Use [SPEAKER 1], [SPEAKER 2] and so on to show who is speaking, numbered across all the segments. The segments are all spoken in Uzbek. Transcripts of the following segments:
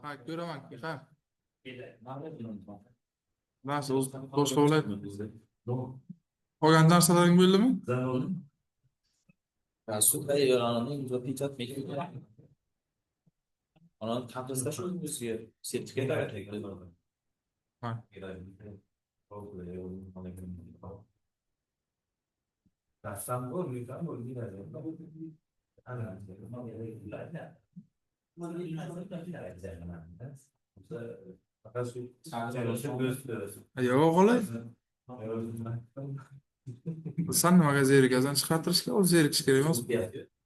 [SPEAKER 1] Ha, ko'raman ki ha. Nasıl do'stlar bo'ladi? Qolgan narsalaring bo'ldimi?
[SPEAKER 2] Słuchaj, Jolan'ın zapytat mektubu. Onun tablosida shu bizga sertifikat kerak.
[SPEAKER 1] Ha. Yo'q o'g'li. Sen nimaga zerikasan? Chiqartirishga o'zi zerikish kerak emas.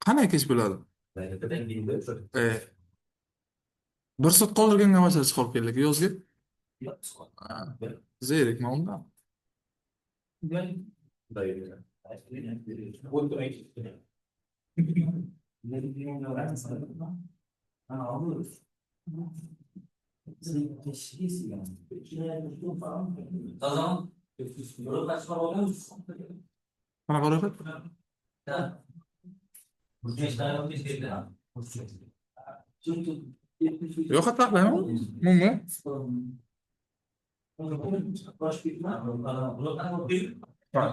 [SPEAKER 1] Qanday kech bo'ladi? Bir sut qoldirganga masala chiqarib keldik yozga. Zerikma undan.
[SPEAKER 2] Tamam.
[SPEAKER 1] Qanaqa ro'yxat? Ro'yxat taqlaymi? Mummi? Ha.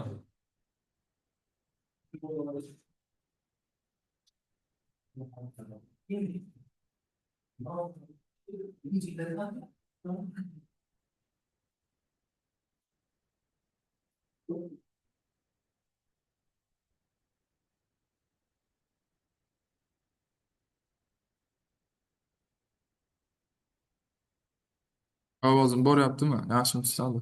[SPEAKER 1] Ovozim boryaptimi? Yaxshimi chiqadi?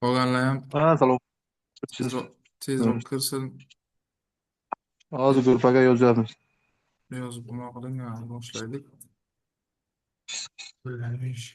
[SPEAKER 1] Qolganlar ham
[SPEAKER 3] Ha, salom.
[SPEAKER 1] tezroq kirsin.
[SPEAKER 3] Hozir gruppaga yozyapmiz.
[SPEAKER 1] Yozib nima qiling, boshlaylik. Bilamish.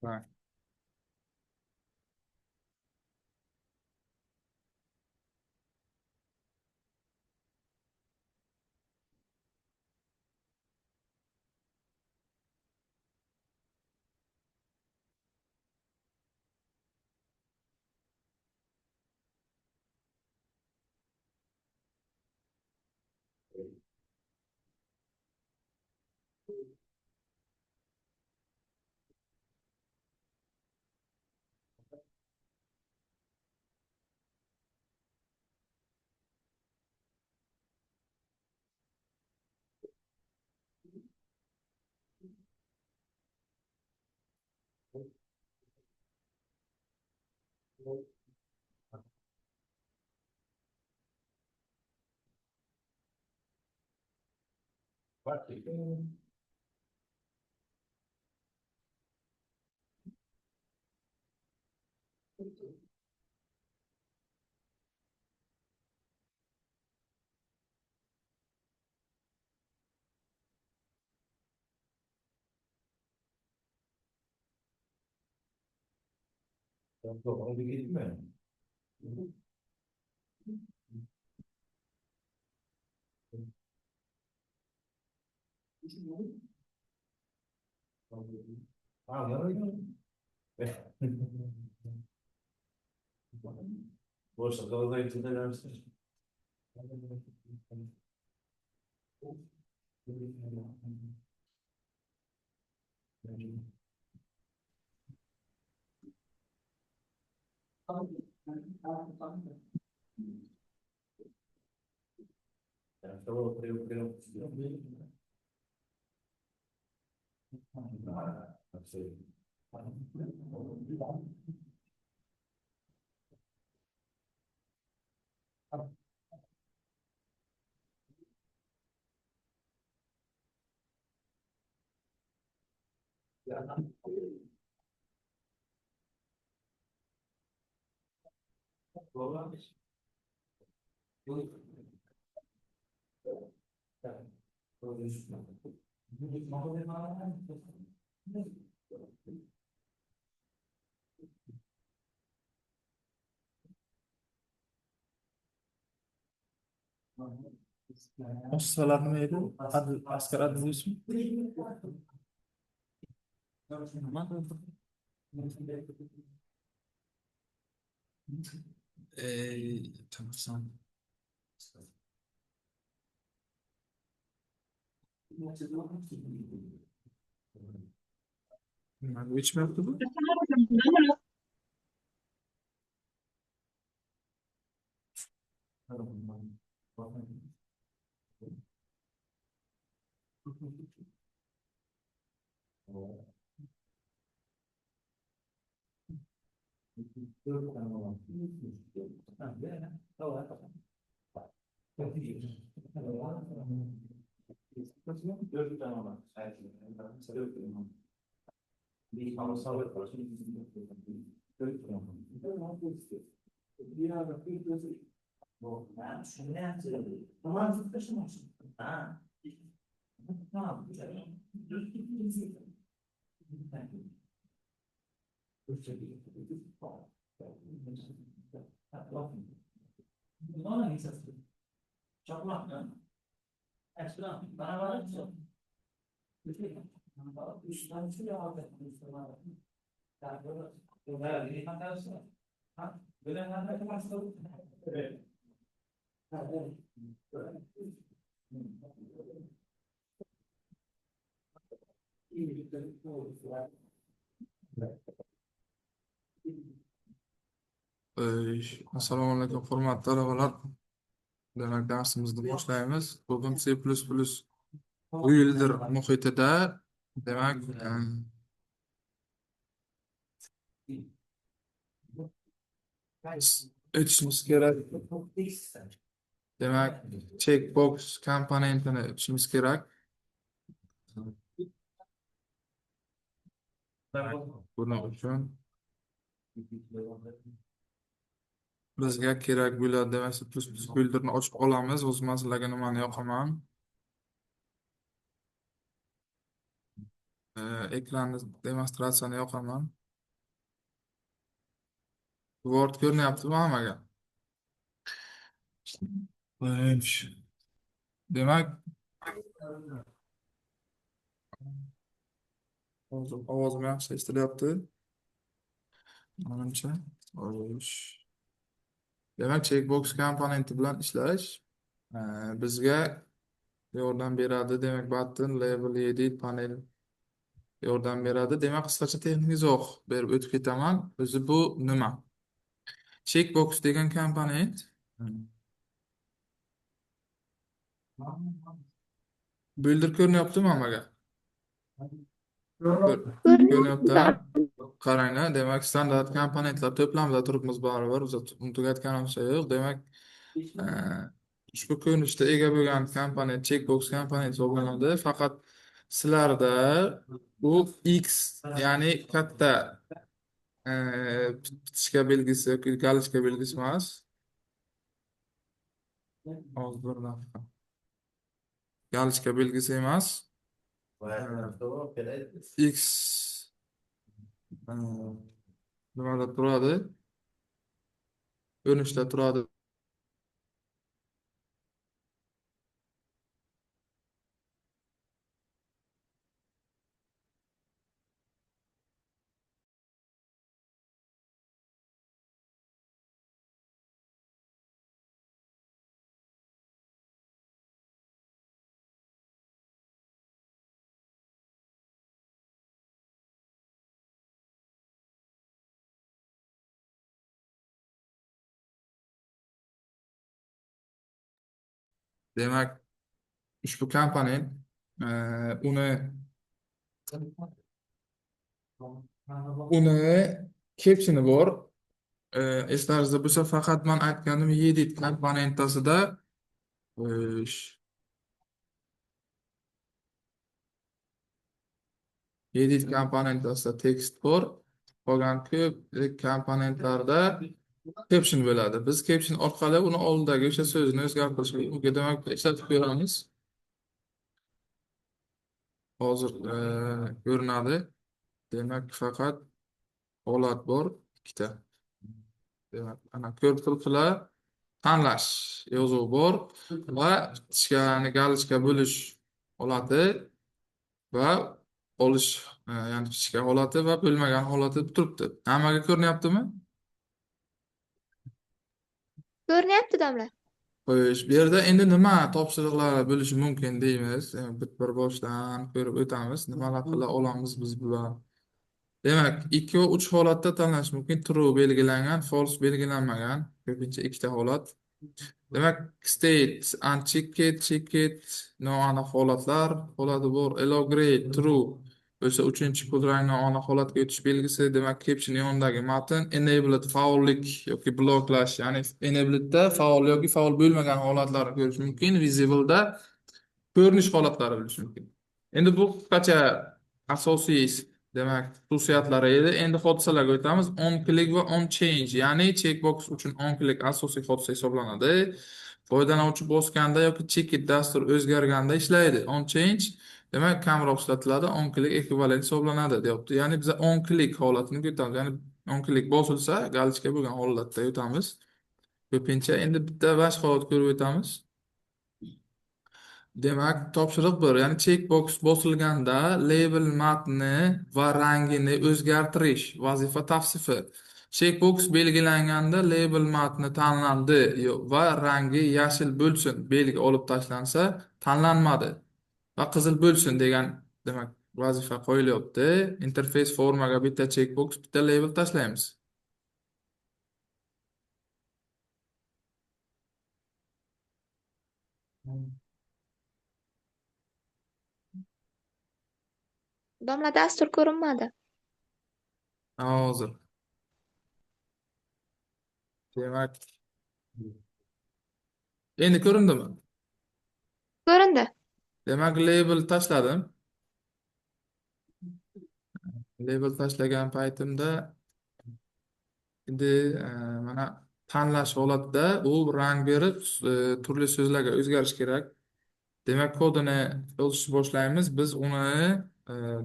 [SPEAKER 1] Right. Ustalar nima edi? Asqar Adilov. Tamam. Which map bu? Assalomu alaykum, hurmatli talabalar. Demak, darsimizni boshlaymiz. Bugun C++ builder muhitida, demak, o'tishimiz kerak. Demak, checkbox komponentini o'tishimiz kerak. Buning uchun bizga kerak bo'ladi, demak, C++ builderni ochib olamiz. O'zim sizlarga nimani yoqaman? Ekranni demonstratsiyani yoqaman. Word ko'rinyaptimi hammaga? Demak, ovozim yaxshi eshitilyapti. Manimcha, demak, checkbox komponenti bilan ishlash bizga yordam beradi. Demak, button, label, edit, panel yordam beradi. Demak, qisqacha texnik izoh berib o'tib ketaman. O'zi bu nima? Checkbox degan komponent builder ko'rinyaptimi hammaga? Ko'rinyapti. Qaranglar, demak, standart komponentlar to'plamida turibmiz baribir. Biz tugatganimizcha yo'q. Demak, ushbu ko'rinishda ega bo'lgan komponent checkbox komponent hisoblanadi. Faqat sizlarda u X, ya'ni katta bitishka belgisi yoki galochka belgisi emas. Hozir bir daqiqa. Galochka belgisi emas. X nimada turadi? Ko'rinishda turadi. Demak, ushbu kompaniya uni uni kepsini bor. Eslaringizda bo'lsa, faqat men aytganim Yedit komponentasida ish Yedit komponentasida tekst bor. Qolgan ko'p komponentlarda caption bo'ladi. Biz caption orqali uni oldidagi o'sha so'zni o'zgartirish mumkin. Demak, ishlatib ko'ramiz. Hozir ko'rinadi. Demak, faqat holat bor ikkita. Demak, ana ko'p xil tanlash yozuvi bor va tichkani galichka bo'lish holati va olish, ya'ni tichka holati va bo'lmagan holati turibdi. Hammaga ko'rinyaptimi?
[SPEAKER 4] Ko'rinyapti domla.
[SPEAKER 1] Xo'sh, bu yerda endi nima topshiriqlar bo'lishi mumkin deymiz. Bir boshdan ko'rib o'tamiz. Nimalar qila olamiz biz bilan. Demak, 2 va 3 holatda tanlash mumkin. True belgilangan, false belgilanmagan. Ko'pincha ikkita holat. Demak, state, unchecked, checked, noaniq holatlar holati bor. Allow grade, true. O'sha uchinchi kulrang noaniq holatga o'tish belgisi. Demak, caption yonidagi matn enabled faollik yoki bloklash, ya'ni enabledda faol yoki faol bo'lmagan holatlarni ko'rish mumkin. Visible'da ko'rinish holatlari bo'lishi mumkin. Endi bu qisqacha asosiy demak xususiyatlari edi. Endi hodisalarga o'tamiz. On click va on change, ya'ni checkbox uchun on click asosiy hodisa hisoblanadi. Foydalanuvchi bosganda yoki checkit dastur o'zgarganda ishlaydi. On change demak kamroq ishlatiladi. On click ekvivalent hisoblanadi deyapti. Ya'ni biz on click holatini ko'tamiz. Ya'ni on click bosilsa galichka bo'lgan holatda o'tamiz. Ko'pincha endi bitta bash holat ko'rib o'tamiz. Demak, topshiriq 1, ya'ni checkbox bosilganda label matni va rangini o'zgartirish vazifa tavsifi. Checkbox belgilanganda label matni tanlandi va rangi yashil bo'lsin belgi olib tashlansa tanlanmadi va qizil bo'lsin degan demak vazifa qo'yilyapti. Interface formaga bitta checkbox, bitta label tashlaymiz.
[SPEAKER 4] Domla dastur ko'rinmadi.
[SPEAKER 1] Hozir. Demak, endi ko'rindimi?
[SPEAKER 4] Ko'rindi.
[SPEAKER 1] Demak, label tashladim. Label tashlagan paytimda endi mana tanlash holatida u rang berib turli so'zlarga o'zgarish kerak. Demak, kodini yozishni boshlaymiz. Biz uni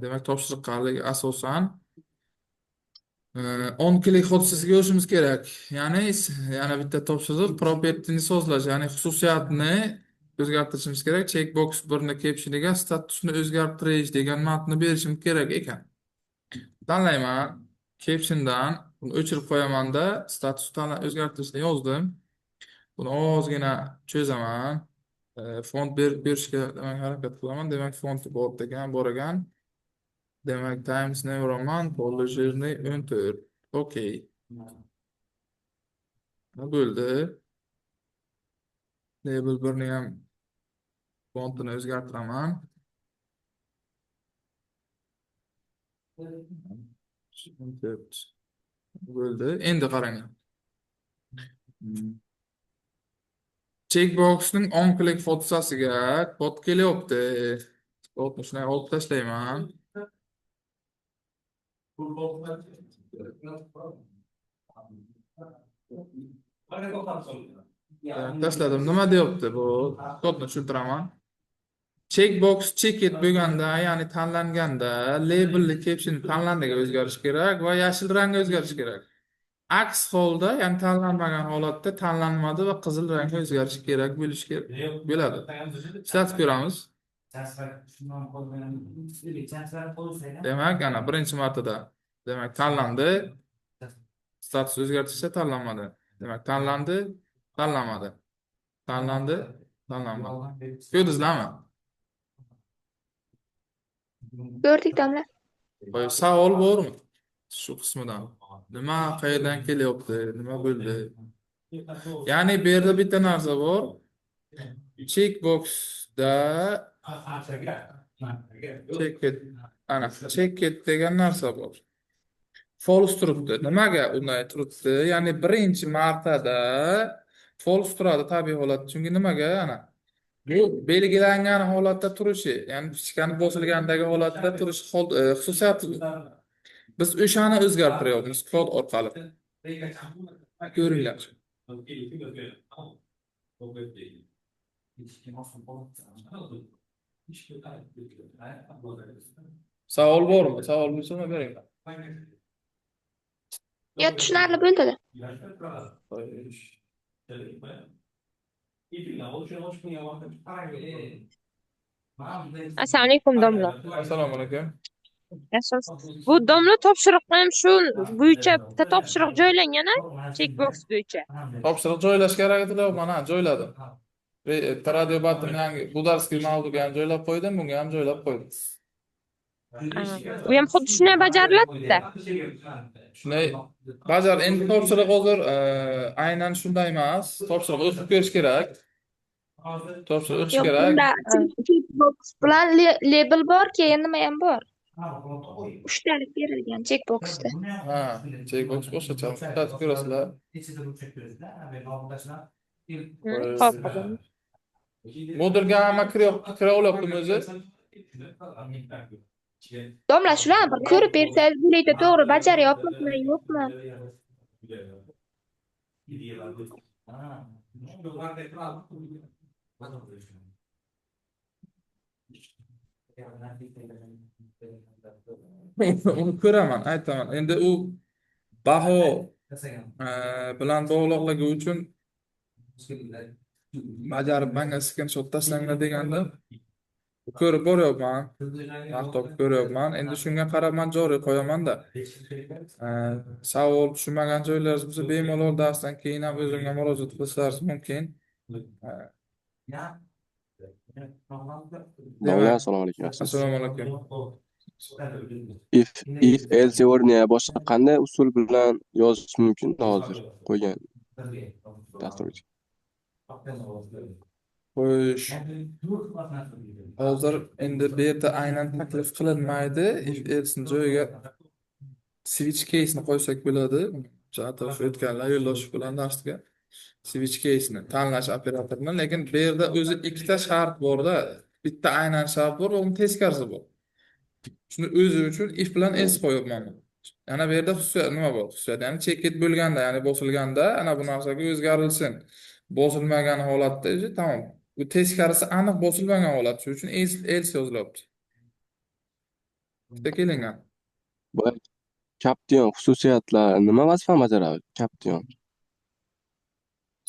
[SPEAKER 1] demak topshiriqqa asosan on click hodisasiga o'tishimiz kerak. Ya'ni yana bitta topshiriq propertyni sozlash, ya'ni xususiyatni o'zgartirishimiz kerak. Checkbox 1 ni captioniga statusni o'zgartirish degan matnni berishimiz kerak ekan. Tanlayman. Captiondan buni o'chirib qo'yaman-da, statusni o'zgartirishni yozdim. Buni ozgina cho'zaman. Font berishga demak harakat qilaman. Demak, fonti bor ekan. Demak, Times New Roman Polishirni 14. Okey. Bo'ldi. Label 1ni ham fontini o'zgartiraman. Bo'ldi. Endi qarang. Checkboxning on click fotosasiga kod kelyapti. Kodni shunday olib tashlayman. Tashladim. Nima deyapti bu? Kodni tushuntiraman. checkbox checket bo'lganda, ya'ni tanlanganda labelli caption tanlandiga o'zgarish kerak va yashil rangga o'zgarish kerak. Aks holda, ya'ni tanlanmagan holatda tanlanmadi va qizil rangga o'zgarishi kerak bo'lishi kerak bo'ladi. Ishlatib ko'ramiz. Demak, ana birinchi martada demak tanlandi. Status o'zgartirsa tanlanmadi. Demak, tanlandi, tanlanmadi. Tanlandi, tanlanmadi. Ko'rdingizlarmi?
[SPEAKER 4] Ko'rdik domla.
[SPEAKER 1] Qo'y, savol bormi? Shu qismidan. Nima qayerdan kelyapti? Nima bo'ldi? Ya'ni bu yerda bitta narsa bor. Checkboxda checket ana checket degan narsa bor. False turibdi. Nimaga unday turibdi? Ya'ni birinchi martada false turadi tabiiy holat. Chunki nimaga ana bu belgilangan holatda turishi, ya'ni fichkani bosilgandagi holatda turish xususiyati. Biz o'shani o'zgartiryapmiz kod orqali. Ko'ringlar. Savol bormi? Savol bo'lsa beringlar.
[SPEAKER 4] Yo, tushunarli bo'ldi.
[SPEAKER 5] Assalomu alaykum domla.
[SPEAKER 1] Assalomu alaykum.
[SPEAKER 5] Yaxshimisiz? Bu domla topshiriqqa ham shu bo'yicha bitta topshiriq joylangan-a? Checkbox bo'yicha.
[SPEAKER 1] Topshiriq joylash kerak edi, mana joyladim. Radio batni yangi bu darsga mavzuga ham joylab qo'ydim, bunga ham joylab qo'ydim.
[SPEAKER 5] Bu ham xuddi shunday bajariladi-da.
[SPEAKER 1] Shunday bajar, endi topshiriq hozir aynan shunday emas. Topshiriq o'qib ko'rish kerak. Topshiriq o'qish
[SPEAKER 4] Yo'q,
[SPEAKER 1] kerak.
[SPEAKER 4] bunda checkbox bilan label bor, keyin nima ham bor? Uchtalik berilgan checkboxda.
[SPEAKER 1] Ha, checkbox boshqacha. Ishlatib ko'rasizlar.
[SPEAKER 5] Xo'p.
[SPEAKER 1] Modulga hamma kira olyaptimi o'zi?
[SPEAKER 4] Domla, shularni bir ko'rib bersangiz bo'laydi, to'g'ri bajaryapmizmi, yo'qmi?
[SPEAKER 1] Uni ko'raman, aytaman. Endi u baho bilan bog'liqligi uchun bajarib menga screenshot tashlanglar deganda ko'rib boryapman. Maqtab ko'ryapman. Endi shunga qarab men joriy qo'yaman-da. Savol tushunmagan joylaringiz bo'lsa bemalol darsdan keyin ham o'zimga murojaat qilsangiz mumkin.
[SPEAKER 6] Domla, assalomu alaykum.
[SPEAKER 1] Assalomu alaykum.
[SPEAKER 6] If else o'rniga boshqa qanday usul bilan yozish mumkin hozir qo'ygan dasturga?
[SPEAKER 1] Xo'sh, hozir endi bu yerda aynan taklif qilinmaydi. If else joyiga switch case ni qo'ysak bo'ladi. Jatof o'tganlar yo'llash bilan darsga switch case ni tanlash operatorini, lekin bu yerda o'zi ikkita shart bor-da. Bitta aynan shart bor, uni teskarisi bor. Shuni o'zi uchun if bilan else qo'yibman. Yana bu yerda xususiyat nima bor? Xususiyat, ya'ni checket bo'lganda, ya'ni bosilganda ana bu narsaga o'zgarilsin. Bosilmagan holatda esa tamom. Bu teskarisi aniq bosilmagan holat, shuning uchun else yozilyapti. Bitta kelingan.
[SPEAKER 6] Bu Caption xususiyatlari nima vazifani bajaradi? Caption.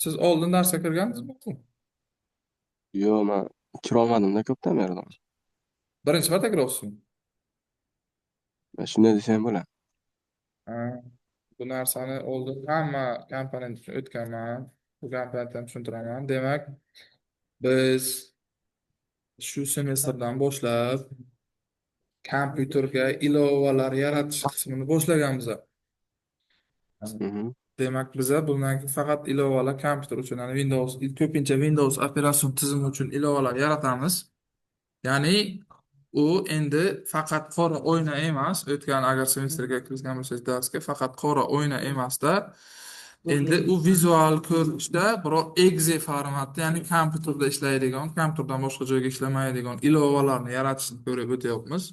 [SPEAKER 1] Siz oldin darsga kirgansizmi?
[SPEAKER 6] Yo'q, men kira olmadim-da ko'pdan beri.
[SPEAKER 1] Birinchi marta kiryapsizmi?
[SPEAKER 6] Men shunday desam bo'ladi.
[SPEAKER 1] Ha, bu narsani oldin hamma komponent uchun o'tganman. Bu komponentni tushuntiraman. Demak, biz shu semestrdan boshlab kompyuterga ilovalar yaratish qismini boshlaganmiz. Demak, biz bundan keyin faqat ilovalar kompyuter uchun, ya'ni Windows, ko'pincha Windows operatsion tizimi uchun ilovalar yaratamiz. Ya'ni u endi faqat qora o'yna emas, o'tgan agar semestrga kirgan bo'lsangiz darsga faqat qora o'yna emasda, endi u vizual ko'rinishda biror exe formatda, ya'ni kompyuterda ishlaydigan, kompyuterdan boshqa joyga ishlamaydigan ilovalarni yaratishni ko'rib o'tyapmiz.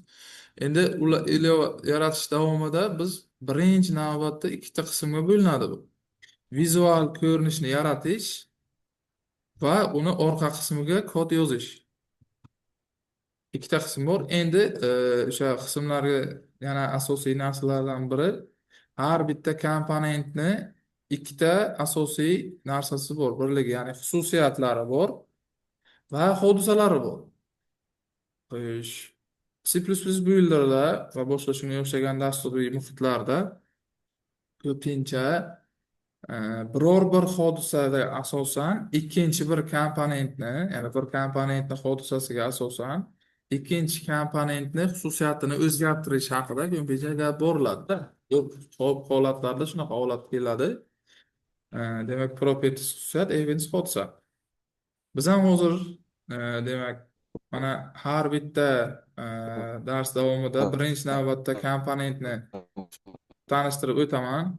[SPEAKER 1] Endi ular ilova yaratish davomida biz birinchi navbatda ikkita qismga bo'linadi bu. Vizual ko'rinishni yaratish va uni orqa qismiga kod yozish. ikkita qism bor. Endi o'sha qismlarga yana asosiy narsalardan biri har bitta komponentni ikkita asosiy narsasi bor. Birligi, ya'ni xususiyatlari bor va hodisalari bor. Xo'sh, C++ builderda va boshqa shunga o'xshagan dasturiy muhitlarda ko'pincha e, biror bir hodisaga asosan ikkinchi bir komponentni, ya'ni bir komponentni hodisasiga asosan ikkinchi komponentni xususiyatini o'zgartirish haqida ko'pincha gap boriladi-da. Ko'p holatlarda shunaqa holat keladi. Demak, properties xususiyat, events hodisa. Biz ham hozir demak mana har bitta dars davomida birinchi navbatda komponentni tanishtirib o'taman.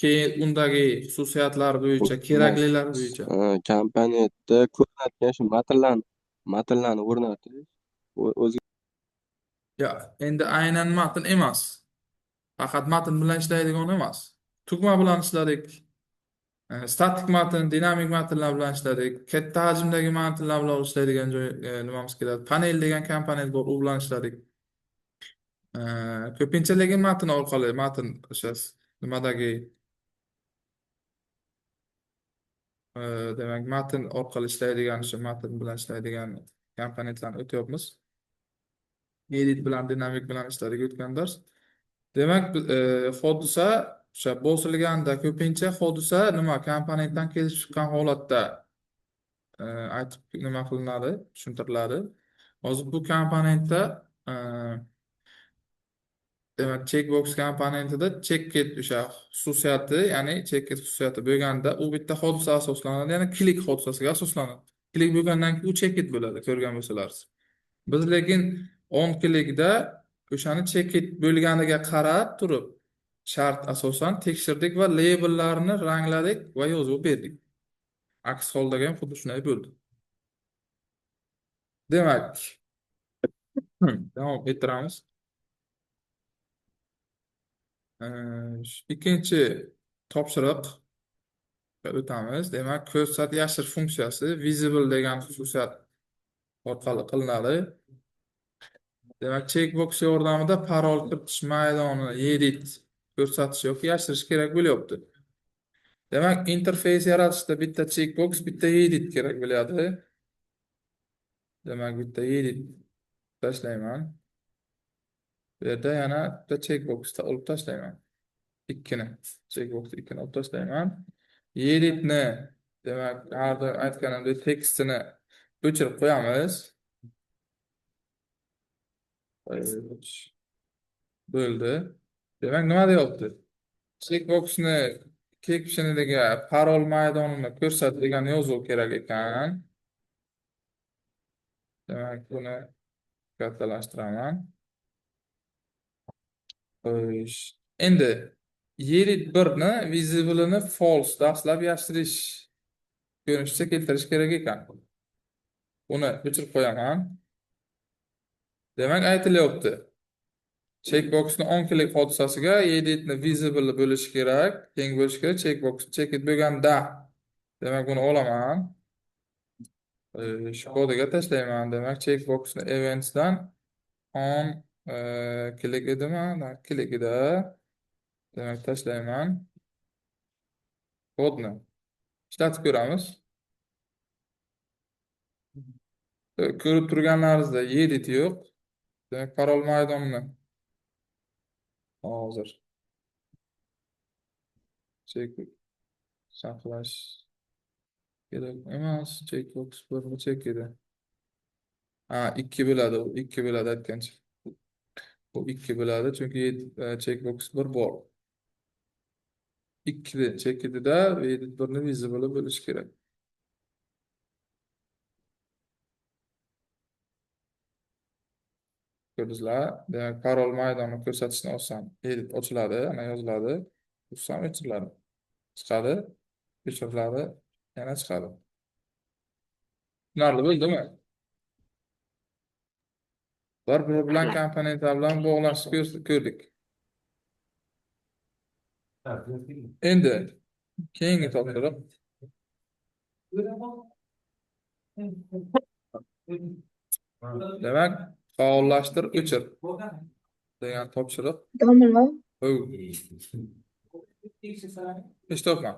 [SPEAKER 1] Keyin undagi xususiyatlar bo'yicha, keraklilar bo'yicha.
[SPEAKER 6] Komponentda ko'rsatgan shu matnlarni o'rnatish o'zi
[SPEAKER 1] Ya, endi aynan matn emas. Faqat matn bilan ishlaydigan emas. Tugma bilan ishladik. Statik matn, dinamik matnlar bilan ishladik. Katta hajmdagi matnlar bilan ishlaydigan joy nimamiz keladi. Panel degan komponent bor, u bilan ishladik. Ko'pincha lekin matn orqali, matn o'sha nimadagi demak matn orqali ishlaydigan, o'sha matn bilan ishlaydigan komponentlarni o'tyapmiz. Edit bilan, dinamik bilan ishladik o'tgan dars. Demak, hodisa o'sha bosilganda ko'pincha hodisa nima komponentdan kelib chiqqan holatda aytib nima qilinadi, tushuntiriladi. Hozir bu komponentda demak checkbox komponentida checkit o'sha xususiyati, ya'ni checkit xususiyati bo'lganda u bitta hodisa asoslanadi, ya'ni klik hodisasiga asoslanadi. Klik bo'lgandan keyin u checkit bo'ladi, ko'rgan bo'lsalarsiz. Biz lekin on klikda o'shani checkit bo'lganiga qarab turib shart asosan tekshirdik va labellarni rangladik va yozib berdik. Aks holda ham xuddi shunday bo'ldi. Demak, davom ettiramiz. Ikkinchi topshiriq o'tamiz. Demak, ko'rsat yashir funksiyasi visible degan xususiyat orqali qilinadi. Demak, checkbox yordamida parol kiritish maydonini edit ko'rsatish yoki yashirish kerak bo'lyapti. Demak, interfeys yaratishda bitta checkbox, bitta edit kerak bo'ladi. Demak, bitta edit tashlayman. Bu yerda yana bitta checkboxni olib tashlayman. Checkboxni olib tashlayman. Editni, demak, hozir aytganimdek tekstini o'chirib qo'yamiz. Bo'ldi. Demak, nima deyapti? Checkboxni caption'iga parol maydonini ko'rsat degan yozuv kerak ekan. Demak, buni kattalashtiraman. Xo'sh. Endi edit 1ni visible'ni false dastlab yashirish ko'rinishda keltirish kerak ekan. Buni o'chirib qo'yaman. Demak, aytilyapti. Checkboxni on klik hodisasiga editni visible bo'lishi kerak, teng bo'lishi kerak. Checkbox checkit bo'lganda. Demak, buni olaman. Shu kodiga tashlayman. Demak, checkboxni eventsdan on klik edimi? Klikida. Demak, tashlayman. Kodni ishlatib ko'ramiz. Ko'rib turganlaringizda edit yo'q. Demak, parol maydonini hozir saqlash kerak emas. Checkbox bir check edi. 2 bo'ladi, u 2 bo'ladi aytgancha. Bu 2 bo'ladi chunki checkbox 1 bor. 2 check edida edit 1ni visible bo'lishi kerak. Ko'rdingizlar? Demak, parol maydonini ko'rsatishni olsam, edit ochiladi, ana yoziladi. Ursam o'chiriladi. Chiqadi, o'chiriladi, yana chiqadi. Tushunarli bo'ldimi? Bir-biri bilan komponentlar bilan bog'lanishni ko'rdik. Endi keyingi topshiriq. Demak, faollashtir, o'chir degan topshiriq.
[SPEAKER 4] Domla.
[SPEAKER 1] Bu hech topma.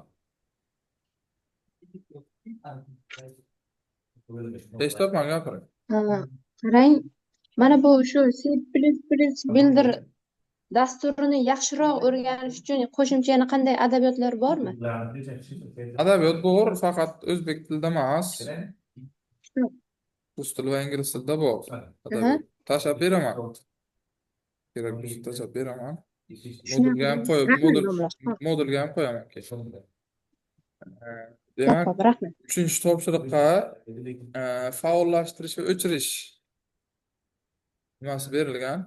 [SPEAKER 1] Hech topma gapiring.
[SPEAKER 7] Ha, qarang, mana bu shu C++ Builder dasturini yaxshiroq o'rganish uchun qo'shimcha yana qanday adabiyotlar bormi?
[SPEAKER 1] Adabiyot bor, faqat o'zbek tilida emas,
[SPEAKER 7] Shu.
[SPEAKER 1] rus tili va ingliz tilida bor.
[SPEAKER 7] Aha,
[SPEAKER 1] Adabiyot. Tashlab beraman. Kerak bo'lsa tashlab beraman. Modulga ham
[SPEAKER 7] tushunarli.
[SPEAKER 1] qo'yib,
[SPEAKER 7] Rahmat, domla. Xo'p,
[SPEAKER 1] modulga ham qo'yaman keyin.
[SPEAKER 7] xo'p,
[SPEAKER 1] Demak,
[SPEAKER 7] xo'p, rahmat.
[SPEAKER 1] 3-topshiriqqa faollashtirish va o'chirish nimasi berilgan?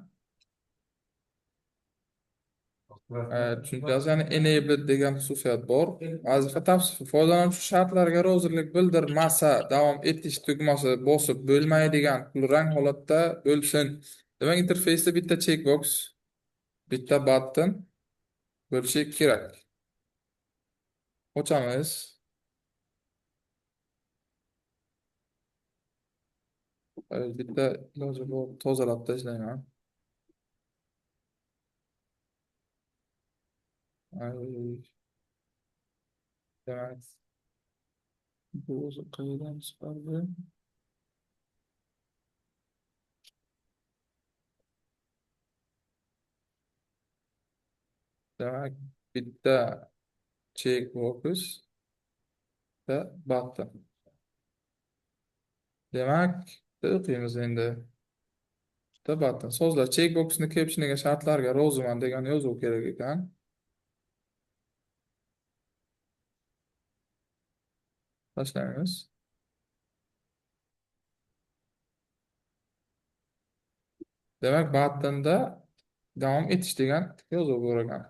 [SPEAKER 1] Tushunchasi, ya'ni enabled degan xususiyat bor. Vazifa tavsifi foydalanuvchi shartlarga rozilik bildirmasa, davom etish tugmasi bosib bo'lmaydigan kulrang holatda bo'lsin. Demak, interfeysda bitta checkbox, bitta button bo'lishi kerak. Ochamiz. Bitta iloji bor, tozalab tashlayman. Demak, bu o'zi qayerdan chiqardi? Demak, bitta checkbox va button. Demak, o'qiymiz endi. Bitta button. So'zlar checkboxni captioniga shartlarga roziman degan yozuv kerak ekan. Tashlaymiz. Demak, buttonda davom etish degan yozuv bor ekan.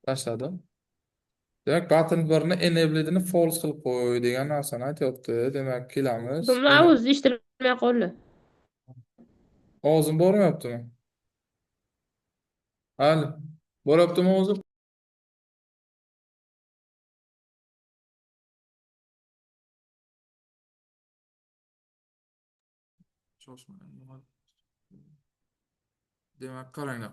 [SPEAKER 1] Tashladim. Demak, button 1ni enabled'ini false qilib qo'y degan narsani aytyapti. Demak, kelamiz.
[SPEAKER 5] Domla o'zi eshittirmay qoldi.
[SPEAKER 1] Ovozim bormayaptimi? Hali. Boryaptimi ovozim? Shoshmang. Demak, qaranglar.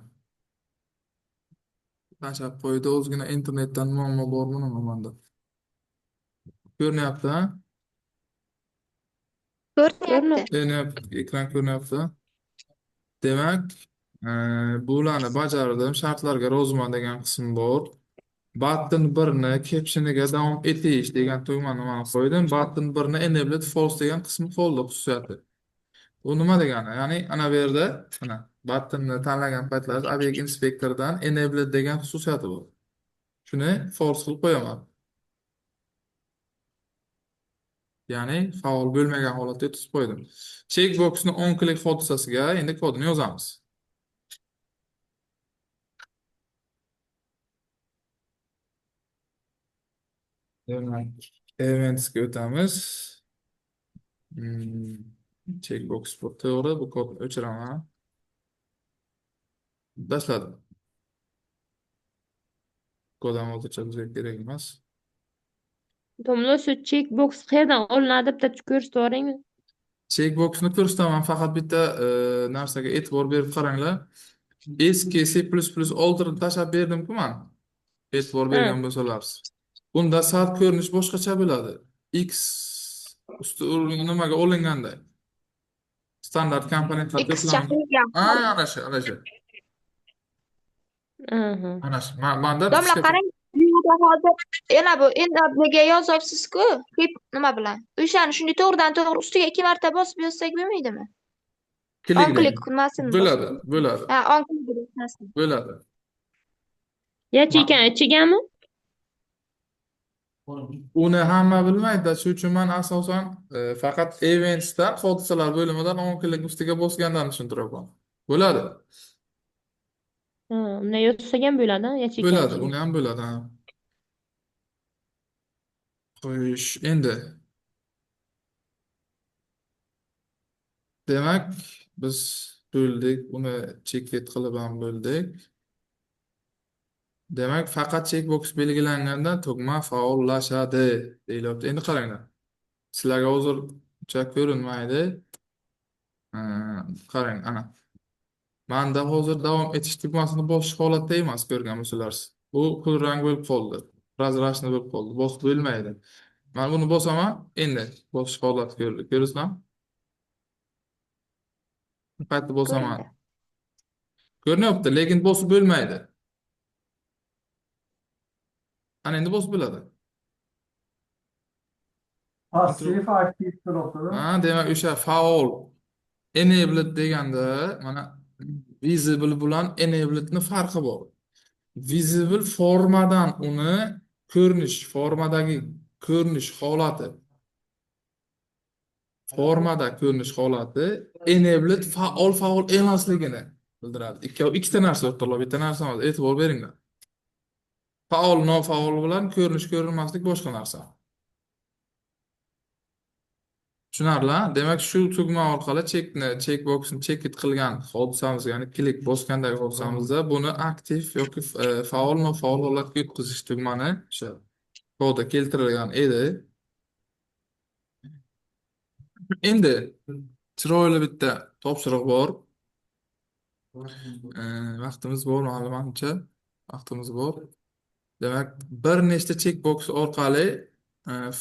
[SPEAKER 1] Tashlab qo'ydi. O'zgina internetdan muammo bormi nima menda? Ko'rinyapti, ha?
[SPEAKER 4] Ko'rinyapti.
[SPEAKER 1] Ekran ko'rinyapti. Demak, bularni bajardim. Shartlarga roziman degan qism bor. Button 1ni captioniga davom etish degan tugmani mana qo'ydim. Button 1ni enabled false degan qismi qoldi xususiyati. Bu nima degani? Ya'ni ana bu yerda mana buttonni tanlagan paytlarda Object Inspector'dan enabled degan xususiyati bor. Shuni false qilib qo'yaman. Ya'ni faol bo'lmagan holatda yutib qo'ydim. Checkboxni on click hodisasiga endi kodini yozamiz. Demak, eventsga o'tamiz. Checkbox bu to'g'ri, bu kodni o'chiraman. Tashladim. Kodam hozircha bizga kerak emas.
[SPEAKER 5] Domla shu checkbox qayerdan olinadi bitta ko'rsatvoringmi?
[SPEAKER 1] Checkboxni ko'rsataman, faqat bitta narsaga e'tibor berib qaranglar. Eski C++ oldirib tashlab berdim-ku men. E'tibor bergan bo'lsalarsiz. Bunda sal ko'rinish boshqacha bo'ladi. X usti nimaga olinganda. Standart komponentlar
[SPEAKER 4] X
[SPEAKER 1] to'plami.
[SPEAKER 4] chaqirgan.
[SPEAKER 1] Ana shu.
[SPEAKER 5] Aha.
[SPEAKER 1] Ana shu. Manda
[SPEAKER 4] Domla qarang. Bu yerda hozir yana bu enablega yozyapsiz-ku. Hep nima bilan? O'shani shunday to'g'ridan to'g'ri ustiga 2 marta bosib yozsak bo'lmaydimi? On click qilmasin.
[SPEAKER 1] Bo'ladi.
[SPEAKER 4] Ha, on click qilmasin.
[SPEAKER 1] Bo'ladi.
[SPEAKER 5] Yacheykan ichigami?
[SPEAKER 1] Uni hamma bilmaydi. Shuning uchun men asosan faqat eventsdan, hodisalar bo'limidan on click ustiga bosgandan tushuntiraman. Bo'ladi.
[SPEAKER 5] Ha, unday yozsak ham bo'ladi, yacheykan.
[SPEAKER 1] Bo'ladi, uni ham bo'ladi, ha. Xo'sh, endi demak, biz bo'ldik, uni checklet qilib ham bo'ldik. Demak, faqat checkbox belgilanganda tugma faollashadi deyilyapti. Endi qaranglar. Sizlarga hozir uncha ko'rinmaydi. Qarang, ana. Manda hozir davom etish tugmasini bosish holatda emas, ko'rgan bo'lsanlar. Bu kulrang bo'lib qoldi. Prozrachniy bo'lib qoldi. Bosib bo'lmaydi. Men buni bosaman, endi bosish holati ko'rasizmi? Bu qayerda bosaman?
[SPEAKER 4] Ko'rindi.
[SPEAKER 1] Ko'rinyapti, lekin bosib bo'lmaydi. Ana endi bosib bo'ladi.
[SPEAKER 8] Passiv aktiv turibdi.
[SPEAKER 1] Ha, demak o'sha faol enabled deganda mana visible bilan enabled ni farqi bor. Visible formadan uni formadagi ko'rinish holati. Formada ko'rinish holati enabled faol emasligini bildiradi. Ikkita narsa o'rtoqlar, bitta narsa emas, e'tibor beringlar. Faol nofaol bilan ko'rinmaslik boshqa narsa. Tushunarli? Demak, shu tugma orqali checkboxni checkit qilgan hodisamiz, ya'ni klik bosgandagi hodisamizda buni aktiv yoki faol nofaol holatga yetkazish tugmani o'sha kodda keltirilgan edi. Endi chiroyli bitta topshiriq bor. Vaqtimiz bor, ma'lumotcha vaqtimiz bor. Demak, bir nechta checkbox orqali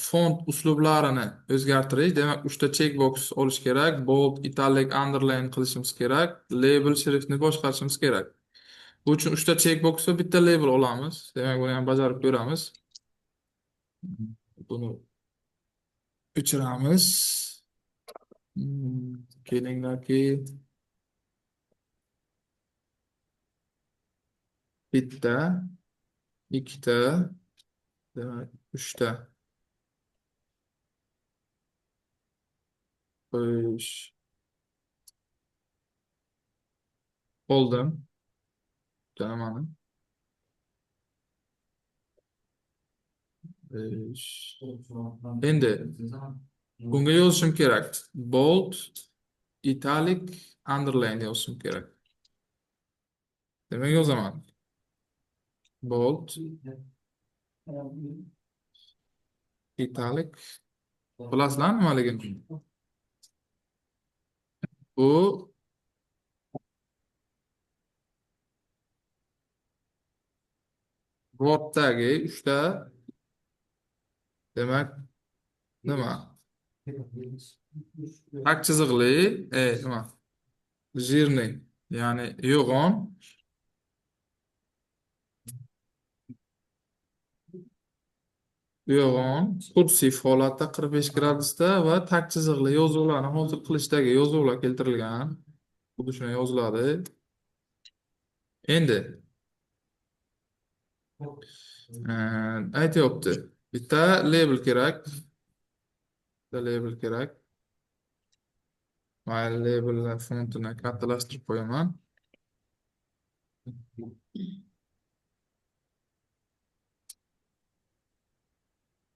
[SPEAKER 1] font uslublarini o'zgartirish. Demak, 3 ta checkbox olish kerak. Bold, italic, underline qilishimiz kerak. Label shriftni boshqarishimiz kerak. Bu uchun 3 ta checkbox va bitta label olamiz. Demak, buni ham bajarib ko'ramiz. Buni o'chiramiz. Kelinglarki, bitta, ikkita, demak, 3 ta. Xo'sh. Oldim. Tamam. Endi bunga yozishim kerak. Bold, italic, underline yozishim kerak. Demak, yozaman. Bold, italic. Bilasizlar nimaligini? Bu Word'dagi 3 ta, demak, nima? Ak chiziqli, nima? Jирный, ya'ni yo'g'on. Kursiv holatda 45 gradusda va tak chiziqli yozuvlarni hozir qilishdagi yozuvlar keltirilgan. Xuddi shunday yoziladi. Endi aytyapti. Bitta label kerak. Mayli, label fontini kattalashtirib qo'yaman.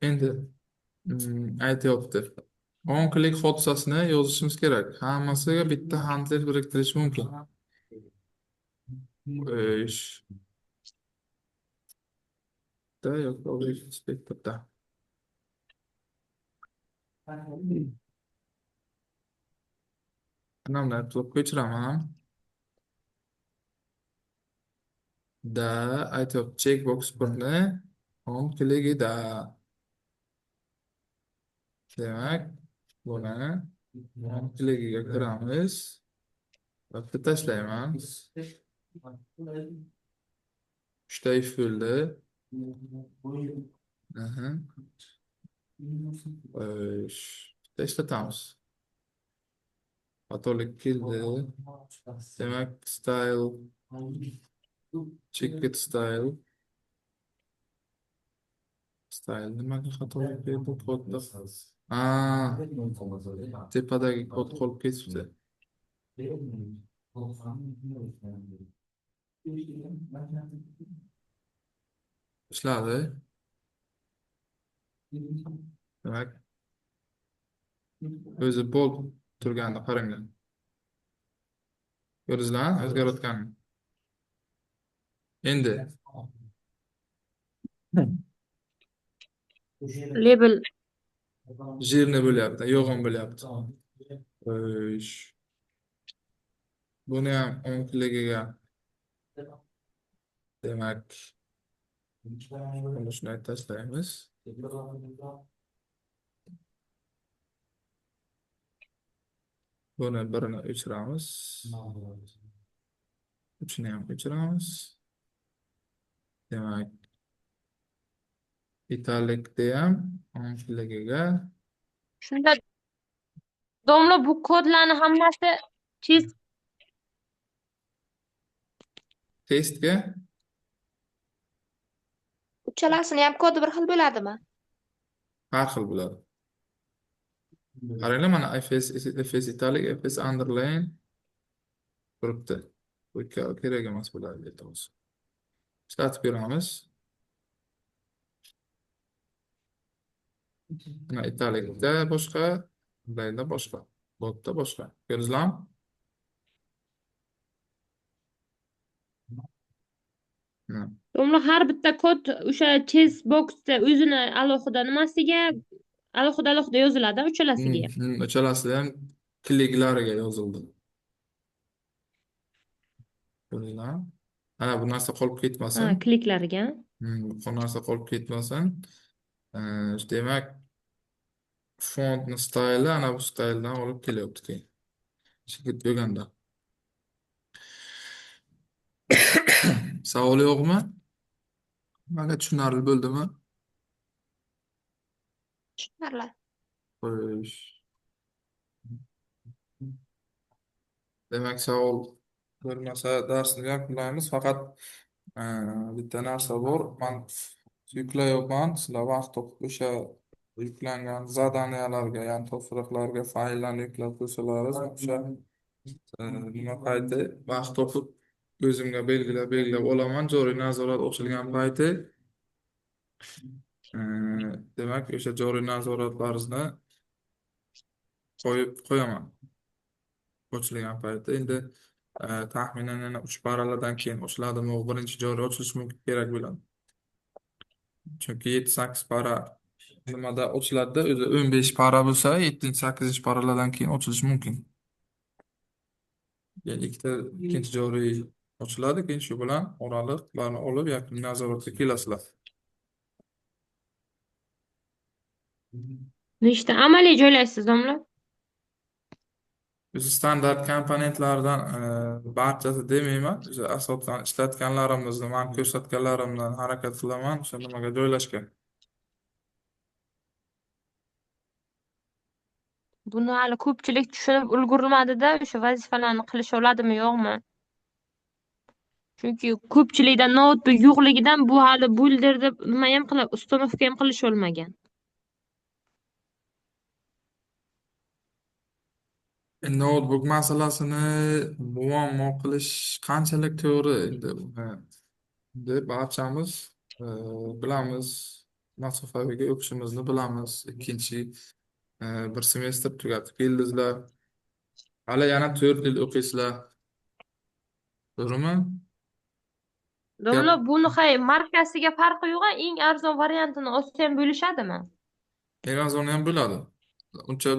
[SPEAKER 1] Endi aytyapti. On-click hodisasini yozishimiz kerak. Hammasiga bitta handler biriktirish mumkin. Da yoki object inspektorda. Anamlar qilib ko'chiraman. Da aytyapti checkbox birni on-clic'ida. Demak, buni on-clic'iga kiramiz. Va bitta tashlayman. 3 ta if bo'ldi. Bitta ishlatamiz. Xatolik keldi. Demak, style, checkit style. Nimaga xatolik berdi kodda? Tepadagi kod qolib ketibdi. Ishladi. Demak, o'zi bo'lib turganda qaranglar. Ko'rdingizlar, o'zgarayotganini. Endi
[SPEAKER 5] Label
[SPEAKER 1] Jirni bo'lyapti, yo'g'in bo'lyapti. Xo'sh. Buni ham 10 kunligiga demak, buni shunday tashlaymiz. Buni birini o'chiramiz. Uchini ham o'chiramiz. Demak, italikda ham 10 kunligiga
[SPEAKER 5] Shunda domla bu kodlarni hammasi tez
[SPEAKER 1] testga
[SPEAKER 4] Uchalasini ham kodi bir xil bo'ladimi?
[SPEAKER 1] har xil bo'ladi. Qaranglar, mana FS italic, FS underline turibdi. Bu kerak emas bo'ladi aytamiz. Ishlatib ko'ramiz. Mana italikda boshqa, underline'da boshqa, botda boshqa. Ko'rdingizlarmi? Mana.
[SPEAKER 5] domla har bitta kod o'sha chess boxda o'zini alohida nimasiga alohida yoziladi uchalasiga.
[SPEAKER 1] Uchalasida ham kliklariga yozildi. Ko'rdinglarmi? Ha, bu narsa qolib ketmasin.
[SPEAKER 5] Ha, kliklariga.
[SPEAKER 1] Bu narsa qolib ketmasin. Demak, fontni stayli ana bu stayldan olib kelyapti keyin. Shigit bo'lganda. Savol yo'qmi? Mana tushunarli bo'ldimi?
[SPEAKER 4] Tushunarli.
[SPEAKER 1] Xo'sh. Demak, savol bo'lmasa darsni yakunlaymiz. Faqat bitta narsa bor. Men yuklayapman. Sizlar vaqt topib o'sha yuklangan zadaniyalarga, ya'ni topshiriqlarga fayllarni yuklab qo'ysalaringiz, o'sha nima payti vaqt topib o'zimga belgilab olaman. Joriy nazorat ochilgan payti demak, o'sha joriy nazoratlaringizni qo'yaman. Ochilgan paytda endi taxminan yana 3 paralardan keyin ochiladimi, birinchi joriy ochilishi mumkin kerak bo'ladi. Chunki 7-8 para nimada ochiladi, o'zi 15 para bo'lsa, 7-8 paralardan keyin ochilishi mumkin. Yani ikkinchi joriy ochiladi, keyin shu bilan oraliqlarni olib yakuniy nazoratga kelasizlar.
[SPEAKER 5] Nechta amaliy joylaysiz domla?
[SPEAKER 1] Biz standart komponentlardan barchasi demayman, o'sha asosan ishlatganlarimizni, men ko'rsatganlarimdan harakat qilaman o'sha nimaga joylashgan.
[SPEAKER 5] Buni hali ko'pchilik tushunib ulgurmadida, o'sha vazifalarni qilish oladimi, yo'qmi? Chunki ko'pchilikda notebook yo'qligidan bu hali builder deb nima ham qilib, uстановка ham qilish olmagan.
[SPEAKER 1] Notebook masalasini muammo qilish qanchalik to'g'ri endi barchamiz bilamiz, masofaviy o'qishimizni bilamiz. Ikkinchi bir semestr tugatib keldingizlar. Hali yana 4 yil o'qiysizlar. To'g'rimi?
[SPEAKER 5] Domla, buni markasiga farqi yo'q, eng arzon variantini olsa ham bo'lishadimi?
[SPEAKER 1] Eng arzoni ham bo'ladi. Uncha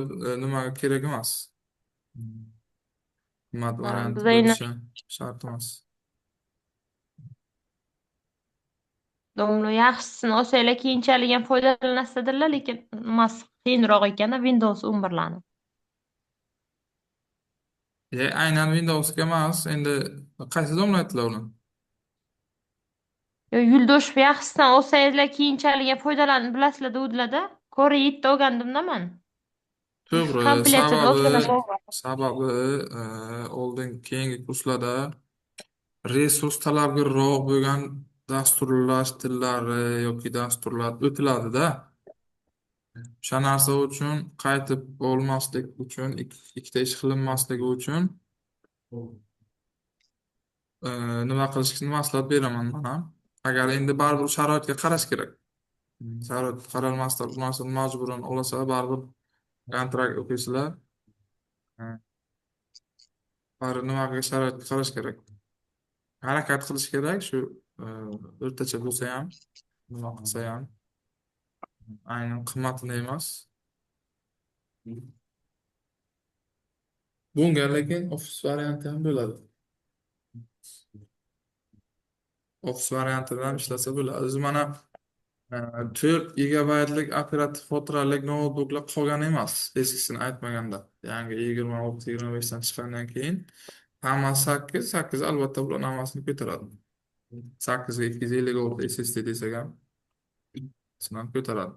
[SPEAKER 1] nimaga kerak emas. Qimmat variant
[SPEAKER 5] biz aynan
[SPEAKER 1] bo'lishi shart emas.
[SPEAKER 5] domla yaxshisini olsanglar keyinchalik ham foydalanasizlar, lekin nimasi qiyinroq ekan Windows 11 larni.
[SPEAKER 1] Aynan Windowsga emas, endi qaysi domlaydilar uni?
[SPEAKER 5] Yo'ldoshov yaxshisidan olsanglar keyinchalik ham foydalanib bilasizlar degdilar-da. Core 7 olgandimda men.
[SPEAKER 1] To'g'ri,
[SPEAKER 5] Komplektsida olsalar bo'ladi.
[SPEAKER 1] sababi oldin keyingi kurslarda resurs talabgirroq bo'lgan dasturlash tillari yoki dasturlar o'tiladi-da. O'sha narsa uchun qaytib olmaslik uchun, ikkita ish qilinmasligi uchun nima qilishni maslahat beraman men ham. Agar endi baribir sharoitga qarash kerak. Sharoit qaralmasdan bu narsani majburan olsa, baribir kontrakt o'qiysizlar. Baribir nimaga sharoitga qarash kerak. Harakat qilish kerak, shu o'rtacha bo'lsa ham, nima qilsa ham aynan qimmatini emas, Bunga lekin ofis varianti ham bo'ladi. Ofis variantidan ishlasa bo'ladi. O'zi mana 4 gigabaytlik operativ xotiralik noutbuklar qolgan emas. Eskisini aytmaganda. Yangi 26-25 dan chiqqandan keyin hammasi 8 albatta bular hammasini ko'taradi. 8 ga 256 SSD desak ham sinan ko'taradi.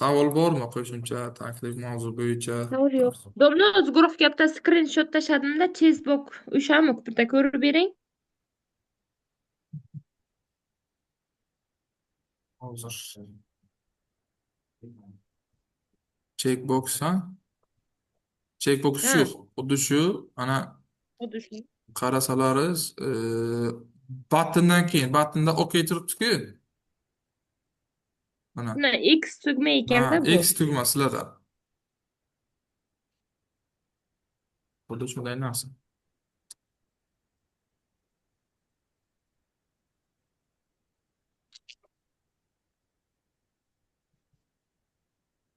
[SPEAKER 1] Savol bormi? Qo'shimcha taklif mavzu bo'yicha.
[SPEAKER 5] Savol yo'q. Domla o'z guruhga bitta skrinshot tashladimda, Chessbook o'shami bitta ko'rib bering.
[SPEAKER 1] Hozir. Checkbox ha? Checkbox
[SPEAKER 5] Ha.
[SPEAKER 1] shu. Xuddi shu. Ana
[SPEAKER 5] Xuddi shu.
[SPEAKER 1] qarasalaringiz, buttondan keyin, buttonda OK turibdi-ku. Mana.
[SPEAKER 5] Buni X tugma ekanda bu.
[SPEAKER 1] X tugma sizlarda. Xuddi shunday narsa.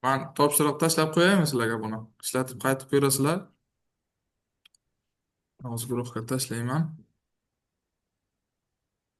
[SPEAKER 1] Men topshiriq tashlab qo'yaymi sizlarga buni? Ishlatib qaytib ko'rasizlar. Hozir guruhga tashlayman.